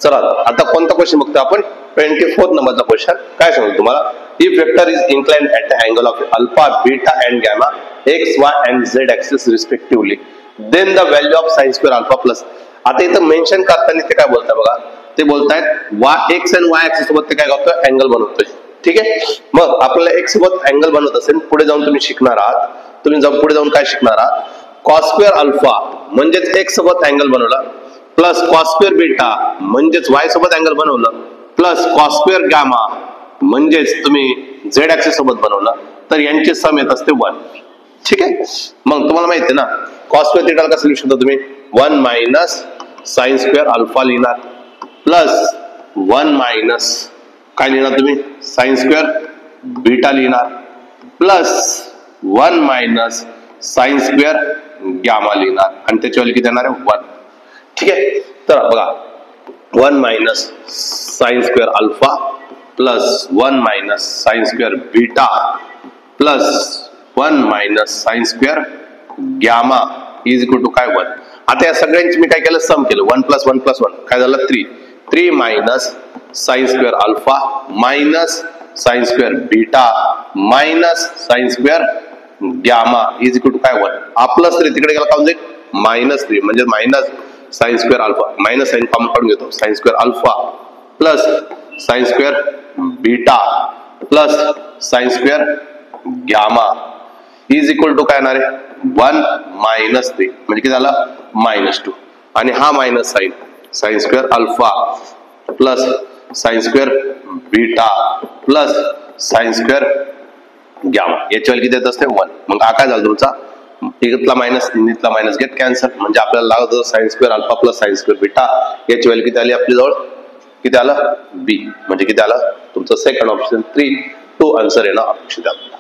चला आता कोणता क्वेश्चन बघतो आपण 24 नंबरचा क्वेश्चन. काय सांगतो तुम्हाला, if vector is inclined at the angle of alpha beta and gamma X Y and Z axis respectively then the value of sine square alpha plus. आता इथं मेन्शन करताना ते काय बोलताय बघा, ते बोलतायत एक्स आणि वाय ऍक्सिस सोबत ते काय करतोय, अँगल बनवतोय. ठीक आहे, मग आपल्याला एक्स सोबत अँगल बनवत असेल, पुढे जाऊन तुम्ही शिकणार आहात, पुढे जाऊन काय शिकणार आहात, कॉस स्क्वेअर अल्फा म्हणजेच एक्स सोबत अँगल बनवला, प्लस कॉस स्क्वेअर बीटा म्हणजेच वाय सोबत अँगल बनवलं, प्लस कॉस स्क्वेअर गॅमा म्हणजेच तुम्ही झेड ऍक्सिस सोबत बनवलं, तर यांची सम येत असते 1. ठीक आहे, मग तुम्हाला माहिती आहे ना कॉस स्क्वेअर थीटाला कसं लिहू शकता तुम्ही, 1 मायनस साइन स्क्वेअर अल्फा लिहिणार, प्लस 1 मायनस काय लिहिणार तुम्ही, साइन स्क्वेअर बीटा लिहिणार, plus 1 minus sine square gamma लिहिणार आणि त्याची व्हॅल्यू किती येणार आहे, 1. ठीक आहे, तर बघा 1 minus sine square alpha plus 1 minus sine square beta plus 1 minus sine square gamma is equal to काय 1. आता या सगळ्यांची मी काय केलं, सम केलं, 1 प्लस 1 प्लस 1 काय झालं 3 minus sine square alpha minus sine square beta minus sine square gamma is equal to काय 1. हा प्लस 3 तिकडे गेला काय होईल, -3 म्हणजे minus sine square alpha, minus sine common काढून घेतो, sine square alpha plus sine square beta plus sine square gamma is equal to काय येणार आहे, 1 मायनस 3 म्हणजे किती झालं, -2 आणि हा minus sine square alpha plus sine square beta plus sine square gamma याची व्हॅल्यू किती येत असते 1. मग हा काय झाला तुमचा, इथला मायनस गेट कॅन्सल, म्हणजे आपल्याला लागत होतं sign square alpha plus sine square beta याची व्हॅल्यू किती आली आपल्या जवळ, किती आलं बी, म्हणजे किती आलं तुमचं सेकंड ऑप्शन 3 टू आन्सर येणं अपेक्षित आहे.